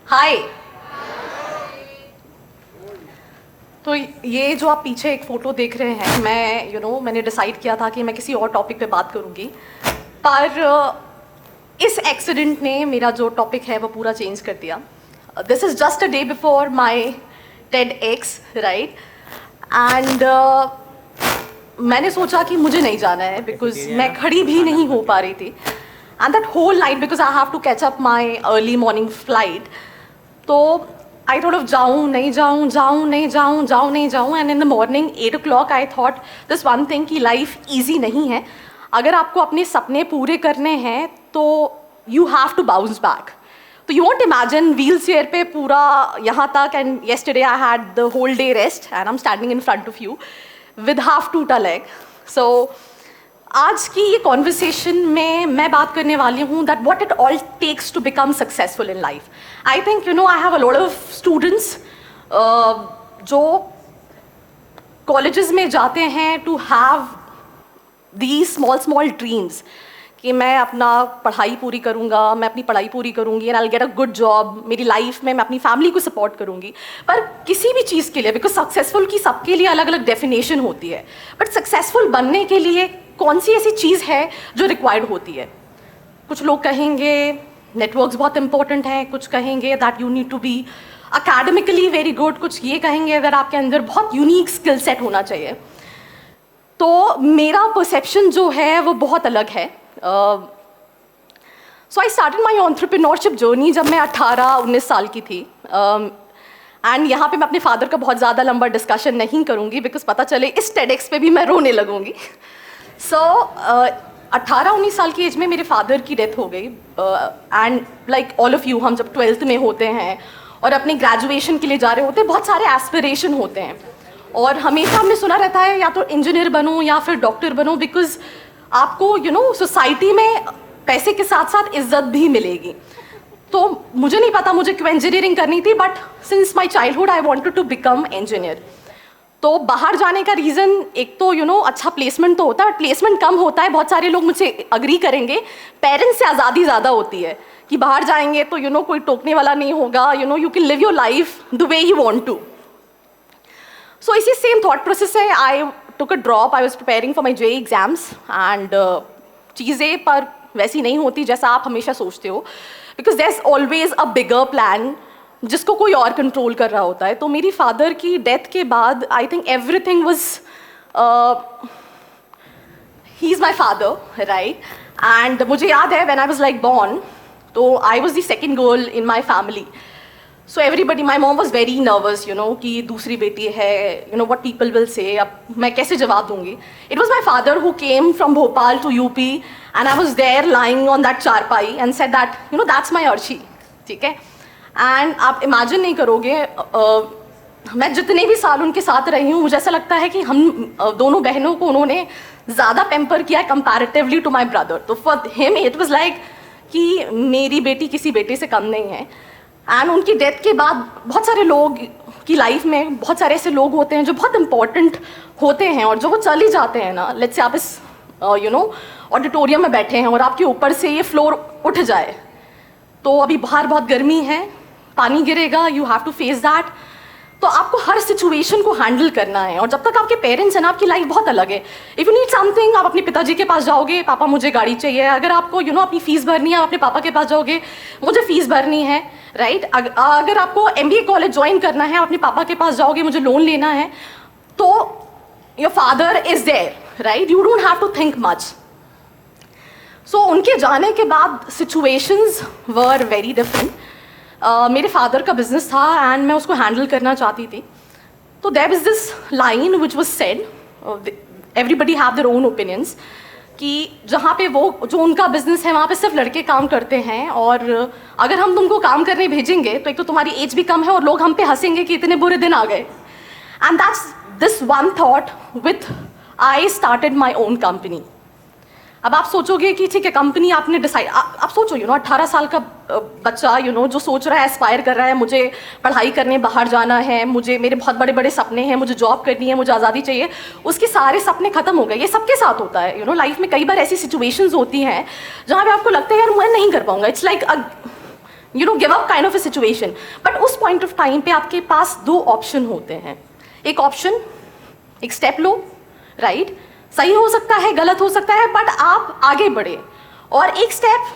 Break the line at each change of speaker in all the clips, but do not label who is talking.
हाय। तो ये जो आप पीछे एक फ़ोटो देख रहे हैं, मैं मैंने डिसाइड किया था कि मैं किसी और टॉपिक पे बात करूँगी, पर इस एक्सीडेंट ने मेरा जो टॉपिक है वो पूरा चेंज कर दिया। This is just a day before my TEDx, right? And मैंने सोचा कि मुझे नहीं जाना है बिकॉज मैं खड़ी भी नहीं हो पा रही थी, and that whole night because I have to catch up my early morning flight. तो आई थॉट ऑफ जाऊँ नहीं जाऊँ, जाऊँ नहीं जाऊँ, जाऊँ नहीं जाऊँ, and in the morning 8 o'clock I thought this one thing कि लाइफ ईजी नहीं है। अगर आपको अपने सपने पूरे करने हैं तो you have to bounce back. तो you won't imagine wheelchair पे पूरा यहाँ तक, and yesterday I had the whole day rest and I am standing in front of you with half टूटा लेग। सो आज की ये कॉन्वर्सेशन में मैं बात करने वाली हूँ that what it all takes to become successful in life. I think I have a lot of students जो कॉलेजेस में जाते हैं to have the small dreams कि मैं अपना पढ़ाई पूरी करूँगा, मैं अपनी पढ़ाई पूरी करूँगी and I will get a good job, मेरी लाइफ में मैं अपनी फैमिली को सपोर्ट करूँगी। पर किसी भी चीज़ के लिए, बिकॉज सक्सेसफुल की सबके लिए अलग अलग डेफिनेशन होती है, बट सक्सेसफुल बनने के लिए कौन सी ऐसी चीज़ है जो रिक्वायर्ड होती है? कुछ लोग कहेंगे नेटवर्क्स बहुत इंपॉर्टेंट हैं, कुछ कहेंगे that you need to be academically very good, कुछ ये कहेंगे अगर आपके अंदर बहुत यूनिक स्किल सेट होना चाहिए। तो मेरा परसेप्शन जो है वो बहुत अलग है। So I started my entrepreneurship journey जब मैं 18-19 साल की थी। एंड यहाँ पे मैं अपने फादर का बहुत ज़्यादा लंबा डिस्कशन नहीं करूँगी बिकॉज पता चले इस TEDx पे भी मैं रोने लगूँगी। सो 18-19 साल की एज में मेरे फादर की डेथ हो गई, and like all of you, हम जब 12th में होते हैं और अपने ग्रेजुएशन के लिए जा रहे होते हैं, बहुत सारे एस्पिरेशन होते हैं और हमेशा हमने सुना रहता है या तो इंजीनियर बनो या फिर डॉक्टर बनो, बिकॉज आपको सोसाइटी में पैसे के साथ साथ इज्जत भी मिलेगी। तो मुझे नहीं पता मुझे क्यों इंजीनियरिंग करनी थी, but since my childhood I wanted to become engineer. तो बाहर जाने का रीज़न एक तो अच्छा प्लेसमेंट तो होता है, प्लेसमेंट कम होता है, बहुत सारे लोग मुझे अग्री करेंगे। पेरेंट्स से आज़ादी ज़्यादा होती है कि बाहर जाएंगे तो कोई टोकने वाला नहीं होगा, you can live your life the way you want to. So इसी सेम थॉट प्रोसेस से I took a drop. I was preparing for my JEE exams and चीज़ें पर वैसी नहीं होती जैसा आप हमेशा सोचते हो, because there is always a bigger plan जिसको कोई और कंट्रोल कर रहा होता है। तो मेरी फादर की डेथ के बाद I think everything was, he is my father, right? And मुझे याद है when I was like born, तो I was the second girl in my family. So everybody, my mom was very nervous कि दूसरी बेटी है, व्हाट पीपल विल से, अब मैं कैसे जवाब दूंगी। It was my father who came from Bhopal to UP and I was there lying on that charpai and said that that's my Arshi, ठीक है? एंड आप इमेजिन नहीं करोगे, मैं जितने भी साल उनके साथ रही हूँ, मुझे ऐसा लगता है कि हम दोनों बहनों को उन्होंने ज़्यादा पेम्पर किया है कंपैरेटिवली टू माई ब्रदर। तो for him it was like कि मेरी बेटी किसी बेटे से कम नहीं है। एंड उनकी डेथ के बाद बहुत सारे लोग की लाइफ में, बहुत सारे ऐसे लोग होते हैं जो बहुत इंपॉर्टेंट होते हैं और जो वो चले जाते हैं ना, लेट्स से आप इस ऑडिटोरियम में बैठे हैं और आपके ऊपर से ये फ्लोर उठ जाए, तो अभी बाहर बहुत गर्मी है, पानी गिरेगा, you have to face that. तो आपको हर सिचुएशन को हैंडल करना है, और जब तक आपके पेरेंट्स हैं ना, आपकी लाइफ बहुत अलग है। इफ़ यू नीड समथिंग, आप अपने पिताजी के पास जाओगे, पापा मुझे गाड़ी चाहिए। अगर आपको अपनी फीस भरनी है, आप अपने पापा के पास जाओगे, मुझे फीस भरनी है, राइट? अगर आपको MBA कॉलेज ज्वाइन करना है, आप अपने पापा के पास जाओगे, मुझे लोन लेना है, तो your father is there, right? You don't have to think much. So उनके जाने के बाद सिचुएशंस वर वेरी डिफरेंट। मेरे फादर का बिजनेस था एंड मैं उसको हैंडल करना चाहती थी। तो there is this line which was said, everybody have their own opinions, कि जहाँ पे वो जो उनका बिजनेस है वहाँ पे सिर्फ लड़के काम करते हैं, और अगर हम तुमको काम करने भेजेंगे तो एक तो तुम्हारी एज भी कम है और लोग हम पे हंसेंगे कि इतने बुरे दिन आ गए। And that's this one thought with I started my own company. अब आप सोचोगे कि ठीक है, कंपनी आपने डिसाइड, आप सोचो 18 साल का बच्चा जो सोच रहा है, एस्पायर कर रहा है, मुझे पढ़ाई करने बाहर जाना है, मेरे बहुत बड़े बड़े सपने हैं, मुझे जॉब करनी है, मुझे आज़ादी चाहिए, उसके सारे सपने खत्म हो गए। ये सबके साथ होता है लाइफ में कई बार ऐसी सिचुएशंस होती हैं जहाँ पे आपको लगता है यार मैं नहीं कर पाऊंगा। It's like you know give up kind of a situation. But उस पॉइंट ऑफ टाइम पे आपके पास दो ऑप्शन होते हैं। एक ऑप्शन, एक स्टेप लो, राइट, सही हो सकता है, गलत हो सकता है, बट आप आगे बढ़े। और एक स्टेप,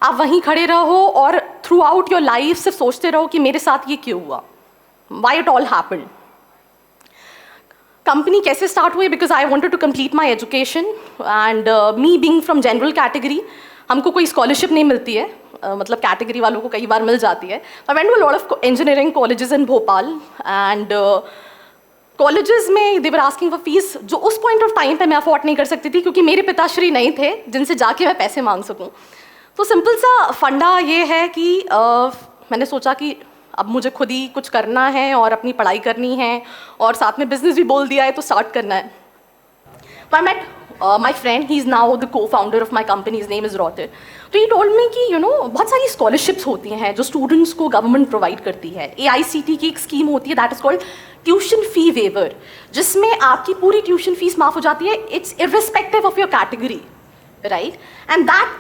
आप वहीं खड़े रहो और थ्रू आउट योर लाइफ सिर्फ सोचते रहो कि मेरे साथ ये क्यों हुआ, why it all happened. Company कैसे स्टार्ट हुई? Because I wanted to complete my education and me being from general category, हमको कोई स्कॉलरशिप नहीं मिलती है, मतलब कैटेगरी वालों को कई बार मिल जाती है। I went to a lot of engineering colleges in Bhopal and colleges में they were asking for fees, जो उस पॉइंट ऑफ टाइम पे मैं अफोर्ड नहीं कर सकती थी क्योंकि मेरे पिताश्री नहीं थे जिनसे जाके मैं पैसे मांग सकूं। तो सिंपल सा फंडा ये है कि मैंने सोचा कि अब मुझे खुद ही कुछ करना है और अपनी पढ़ाई करनी है और साथ में बिजनेस भी बोल दिया है तो स्टार्ट करना है। तो I met my friend, he is now the co founder of my company, his name is रॉटेड। तो ही टोल्ड मी कि यू नो बहुत सारी स्कॉलरशिप्स होती हैं जो स्टूडेंट्स को गवर्नमेंट प्रोवाइड करती है। AICT की एक स्कीम होती है that is called tuition fee waiver, जिसमें आपकी पूरी ट्यूशन फीस माफ़ हो जाती है। It's irrespective of your category, right, and that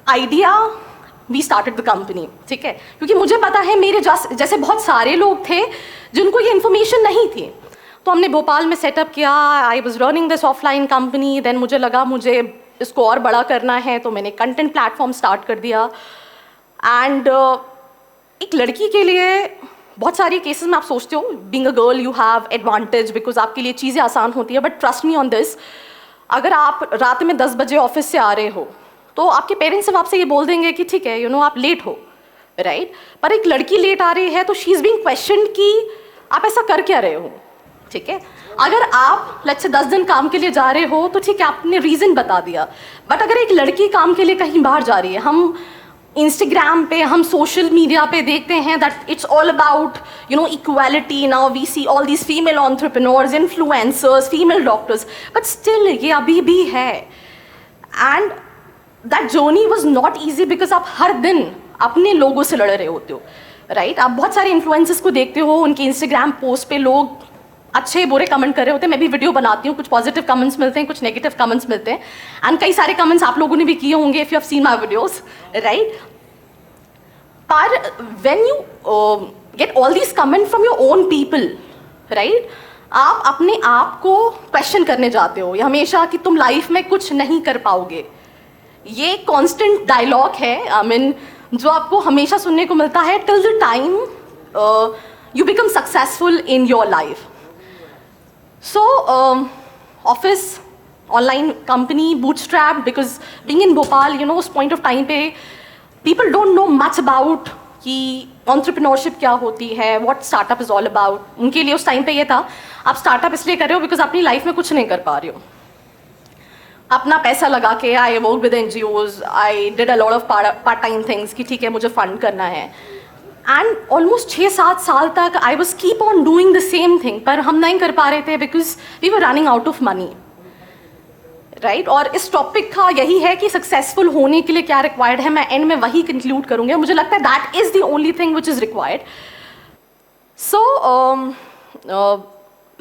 idea we started the company, ठीक है, क्योंकि मुझे पता है मेरे जैसे बहुत सारे लोग थे जिनको ये इन्फॉर्मेशन नहीं थी। तो हमने भोपाल में सेटअप किया, I was running this offline company, then मुझे लगा मुझे इसको और बड़ा करना है तो मैंने कंटेंट प्लेटफॉर्म स्टार्ट कर दिया। एंड एक लड़की के लिए बहुत सारी केसेस में आप सोचते हो being a girl you have advantage because आपके लिए चीज़ें आसान होती है, but trust me on this, अगर आप रात में 10 बजे ऑफिस से आ रहे हो तो आपके पेरेंट्स सिर्फ आपसे ये बोल देंगे कि ठीक है, यू नो आप लेट हो, राइट, पर एक लड़की लेट आ रही है तो शी इज़ बीइंग क्वेश्चन कि आप ऐसा कर क्या रहे हो, ठीक है। अगर आप लेट्स से 10 दिन काम के लिए जा रहे हो तो ठीक है, आपने रीज़न बता दिया, बट अगर एक लड़की काम के लिए कहीं बाहर जा रही है, हम इंस्टाग्राम पे, हम सोशल मीडिया पे देखते हैं that it's all about you know equality, now we see all these female entrepreneurs, influencers, female doctors, but still ये अभी भी है। And that journey was not easy because आप हर दिन अपने लोगों से लड़ रहे होते हो, राइट। आप बहुत सारे इन्फ्लुएंसर्स को देखते हो, उनके इंस्टाग्राम पोस्ट पे लोग अच्छे बुरे कमेंट कर रहे होते हैं। मैं भी वीडियो बनाती हूँ, कुछ पॉजिटिव कमेंट्स मिलते हैं, कुछ नेगेटिव कमेंट्स मिलते हैं, एंड कई सारे कमेंट्स आप लोगों ने भी किए होंगे if you have seen my videos, right. पर when you get all these comment from your own people, right, आप अपने आप को क्वेश्चन करने जाते हो या हमेशा कि तुम लाइफ में कुछ नहीं कर पाओगे। ये कॉन्स्टेंट डायलॉग है, आई मीन जो आपको हमेशा सुनने को मिलता है till the time you become successful in your life. So, office, online company, bootstrapped, because being in Bhopal, you know, उस point of time पे people don't know much about कि entrepreneurship क्या होती है, what startup is all about. उनके लिए उस time पे ये था, आप startup इसलिए कर रहे हो because अपनी life में कुछ नहीं कर पा रहे हो। अपना पैसा लगा के I worked with NGOs, I did a lot of part-time things कि ठीक है मुझे fund करना है। एंड ऑलमोस्ट 6-7 साल तक I was keep on doing the same thing, पर हम नहीं कर पा रहे थे because we were running out of money, right. और इस टॉपिक का यही है कि सक्सेसफुल होने के लिए क्या रिक्वायर्ड है, मैं एंड में वही कंक्लूड करूँगी। मुझे लगता है that is the only thing which is required. So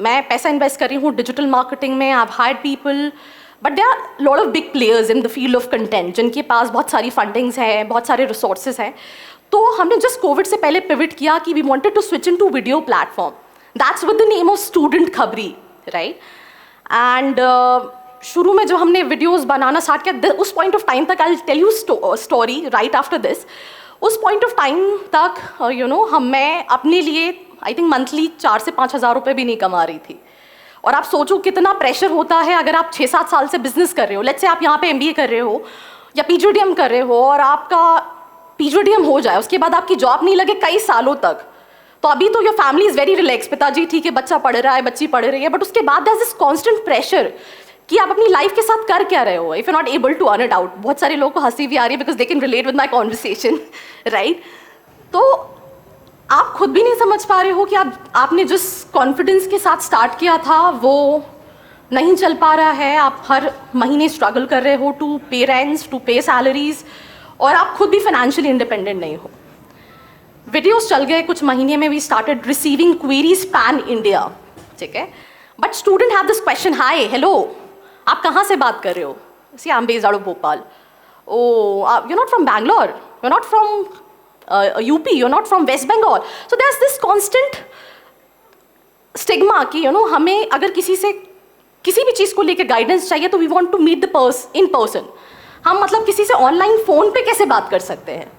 मैं पैसा इन्वेस्ट कर रही हूँ डिजिटल मार्केटिंग में। I have hired people, but there are lot of big players in the field of content जिनके पास बहुत सारी फंडिंग्स हैं, बहुत सारे रिसोर्सेज हैं। तो हमने जस्ट कोविड से पहले पिविट किया कि we wanted to switch into video platform, that's with the name of student Khabri, right. And शुरू में जब हमने वीडियोस बनाना स्टार्ट किया, उस पॉइंट ऑफ टाइम तक I will tell you story right after this, उस पॉइंट ऑफ टाइम तक you know मैं अपने लिए आई थिंक मंथली 4 से 5 हज़ार रुपये भी नहीं कमा रही थी। और आप सोचो कितना प्रेशर होता है अगर आप 6-7 साल से बिजनेस कर रहे हो, लेट्स से आप यहाँ पे MBA कर रहे हो या PGDM कर रहे हो और आपका PGDM हो जाए, उसके बाद आपकी जॉब नहीं लगे कई सालों तक, तो अभी तो your family is very relax, पिताजी ठीक है बच्चा पढ़ रहा है, बच्ची पढ़ रही है, बट उसके बाद there is this constant pressure कि आप अपनी लाइफ के साथ कर क्या रहे हो if you not able to earn it out. बहुत सारे लोगों को हंसी भी आ रही है because they can relate with my conversation, right. तो आप खुद भी नहीं समझ पा रहे हो कि आपने जिस कॉन्फिडेंस के साथ स्टार्ट किया था वो नहीं चल पा रहा है। आप हर महीने स्ट्रगल कर रहे हो टू पे रेंट्स, टू पे सैलरीज, और आप खुद भी फाइनेंशियली इंडिपेंडेंट नहीं हो। वीडियोस चल गए, कुछ महीने में we started receiving queries pan India, ठीक है, but student have this question, hi hello आप कहाँ से बात कर रहे हो? See I am based out of Bhopal. Oh you not from Bangalore? you're not from UP, you're not from West Bengal. So there's this constant stigma कि हमें अगर किसी से किसी भी चीज़ को लेकर गाइडेंस चाहिए तो we want to meet the person in person. हम मतलब किसी से ऑनलाइन फ़ोन पे कैसे बात कर सकते हैं.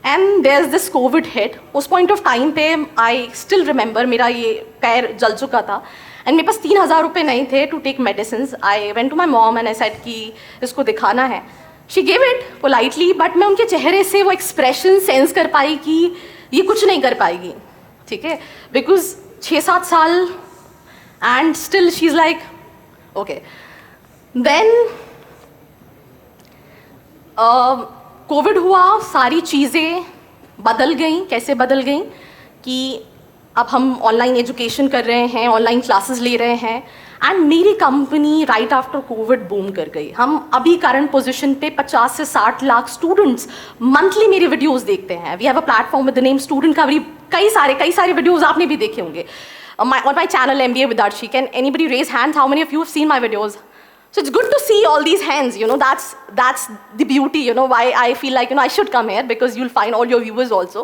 And there is this Covid hit. उस पॉइंट ऑफ टाइम पे आई स्टिल रिमेंबर मेरा ये पैर जल चुका था एंड मेरे पास 3,000 रुपये नहीं थे to take medicine. I went to my mom and I said कि इसको दिखाना है. She give it politely, but मैं उनके चेहरे से वो एक्सप्रेशन सेंस कर पाई कि ये कुछ नहीं कर पाएगी. ठीक है, बिकॉज 6-7 साल and still she is like okay. Then covid हुआ, सारी चीज़ें बदल गई. कैसे बदल गई कि अब हम ऑनलाइन एजुकेशन कर रहे हैं, ऑनलाइन क्लासेस ले रहे हैं एंड मेरी company right after Covid boom कर गई. हम अभी करंट पोजीशन पे 50 से 60 लाख स्टूडेंट्स मंथली मेरी वीडियोस देखते हैं. We have a platform with the name student कवरी. कई सारे वीडियोस आपने भी देखे होंगे on my channel MBA with Archie. Can anybody raise hands? How many of you have seen my videos? So it's good to see all these hands, that's the beauty, why I feel like, I should come here because you'll find all your viewers also.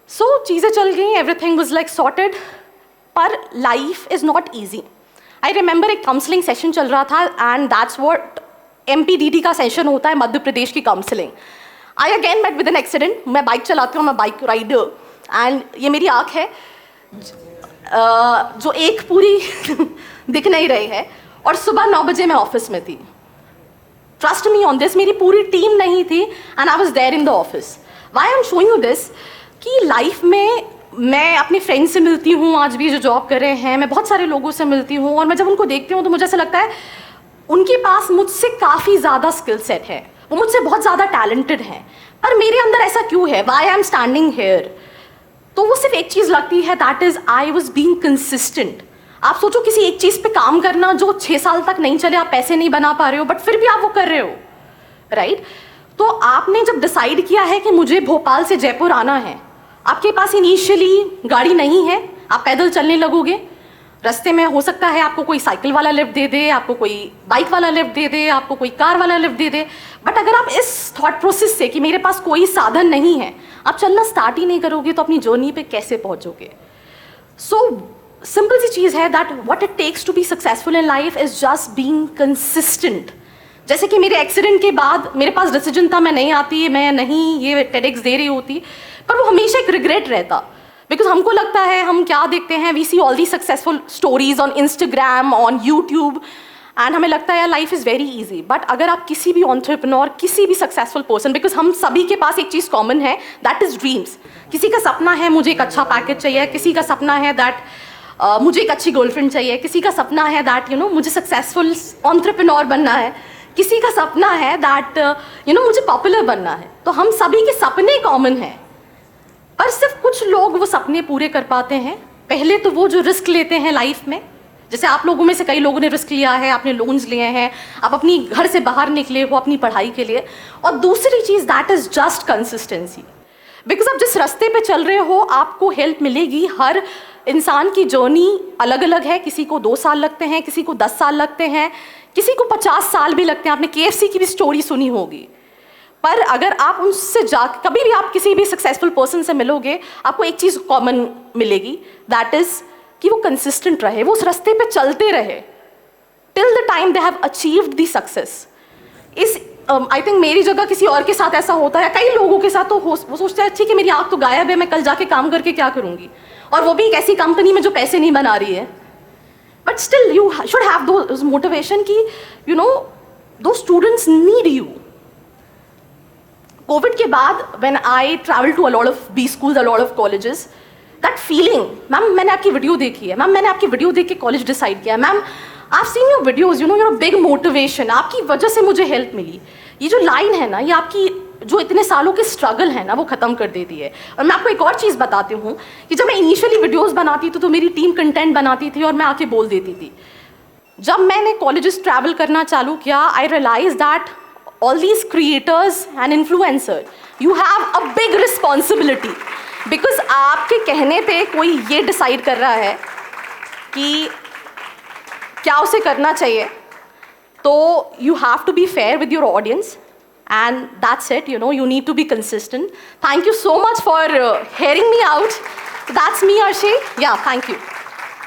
So चीज़ें चल गई, everything was like sorted, पर life is not easy. I remember एक counseling session चल रहा था and that's what MPDD का session होता है, मध्य प्रदेश की counseling. I again met with an accident. मैं बाइक चलाती हूँ, मैं बाइक राइडर and ये मेरी आँख है जो एक पूरी दिख नहीं रही है और सुबह 9 बजे मैं ऑफिस में थी. ट्रस्ट मी ऑन दिस, मेरी पूरी टीम नहीं थी and I was there in the office. Why I am showing you this कि लाइफ में मैं अपने फ्रेंड्स से मिलती हूँ, आज भी जो जॉब कर रहे हैं, मैं बहुत सारे लोगों से मिलती हूँ और मैं जब उनको देखती हूँ तो मुझे ऐसा लगता है उनके पास मुझसे काफ़ी ज़्यादा स्किल सेट है, वो मुझसे बहुत ज़्यादा टैलेंटेड हैं, पर मेरे अंदर ऐसा क्यों है? Why I am standing here? तो वो सिर्फ एक चीज़ लगती है, that is I was being consistent. आप सोचो किसी एक चीज़ पे काम करना जो 6 साल तक नहीं चले, आप पैसे नहीं बना पा रहे हो बट फिर भी आप वो कर रहे हो, राइट? तो आपने जब डिसाइड किया है कि मुझे भोपाल से जयपुर आना है, आपके पास इनिशियली गाड़ी नहीं है, आप पैदल चलने लगोगे. रास्ते में हो सकता है आपको कोई साइकिल वाला लिफ्ट दे दे, आपको कोई बाइक वाला लिफ्ट दे दे, आपको कोई कार वाला लिफ्ट दे दे, बट अगर आप इस थॉट प्रोसेस से कि मेरे पास कोई साधन नहीं है, आप चलना स्टार्ट ही नहीं करोगे तो अपनी जर्नी पे कैसे पहुंचोगे? सो सिंपल सी चीज़ है that what it takes to be successful in life is just being consistent. जैसे कि मेरे एक्सीडेंट के बाद मेरे पास डिसीजन था, मैं नहीं आती, मैं नहीं ये टेडेक्स दे रही होती, पर वो हमेशा एक रिग्रेट रहता. बिकॉज हमको लगता है, हम क्या देखते हैं, we see all the successful stories on Instagram, on YouTube, and हमें लगता है life is very easy. But अगर आप किसी भी एंटरप्रेन्योर, किसी भी सक्सेसफुल पर्सन, बिकॉज हम सभी के पास एक चीज़ कॉमन है, दैट इज़ ड्रीम्स. किसी का सपना है मुझे एक अच्छा पैकेज चाहिए, किसी का सपना है दैट मुझे एक अच्छी गर्लफ्रेंड चाहिए, किसी का सपना है दैट मुझे सक्सेसफुल एंटरप्रेन्योर बनना है, किसी का सपना है दैट मुझे पॉपुलर बनना है. तो हम सभी के सपने कॉमन हैं, पर सिर्फ कुछ लोग वो सपने पूरे कर पाते हैं. पहले तो वो जो रिस्क लेते हैं लाइफ में, जैसे आप लोगों में से कई लोगों ने रिस्क लिया है, आपने लोन्स लिए हैं, आप अपनी घर से बाहर निकले हो अपनी पढ़ाई के लिए. और दूसरी चीज़ that is just consistency. Because आप जिस रास्ते पे चल रहे हो आपको हेल्प मिलेगी. हर इंसान की जर्नी अलग अलग है, किसी को 2 साल लगते हैं, किसी को 10 साल लगते हैं, किसी को 50 साल भी लगते हैं. आपने KFC की भी स्टोरी सुनी होगी. पर अगर आप उनसे कभी भी आप किसी भी सक्सेसफुल पर्सन से मिलोगे, आपको एक चीज़ कॉमन मिलेगी, दैट इज़ कि वो कंसिस्टेंट रहे, वो उस रास्ते पे चलते रहे till the time they have achieved the success. इस आई थिंक मेरी जगह किसी और के साथ ऐसा होता है, कई लोगों के साथ तो वो सोचते हैं ठीक है मेरी आँख तो गायब है, मैं कल जाके काम करके क्या करूँगी, और वो भी एक ऐसी कंपनी में जो पैसे नहीं बना रही है. But still you should have those motivation कि दो स्टूडेंट्स नीड यू. कोविड के बाद when I travel to a lot of B schools, a lot of colleges, that feeling, ma'am मैंने आपकी वीडियो देखी है, मैम मैंने आपकी वीडियो देख के कॉलेज डिसाइड किया, ma'am I have seen your videos, your big motivation, आपकी वजह से मुझे हेल्प मिली. ये जो लाइन है ना, ये आपकी जो इतने सालों के स्ट्रगल है ना वो ख़त्म कर देती है. और मैं आपको एक और चीज़ बताती हूँ कि जब मैं इनिशियली वीडियोज़ बनाती थी तो मेरी टीम कंटेंट बनाती थी और मैं आके बोल देती थी. जब मैंने कॉलेजेस ट्रैवल करना चालू किया, I realise that all these creators and influencer, you have a big responsibility because आपके कहने पे कोई ये डिसाइड कर रहा है कि क्या उसे करना चाहिए. तो you have to be fair with your audience, And that's it, you know, you need to be consistent. Thank you so much for hearing me out. That's me, Arshay. Yeah, thank you.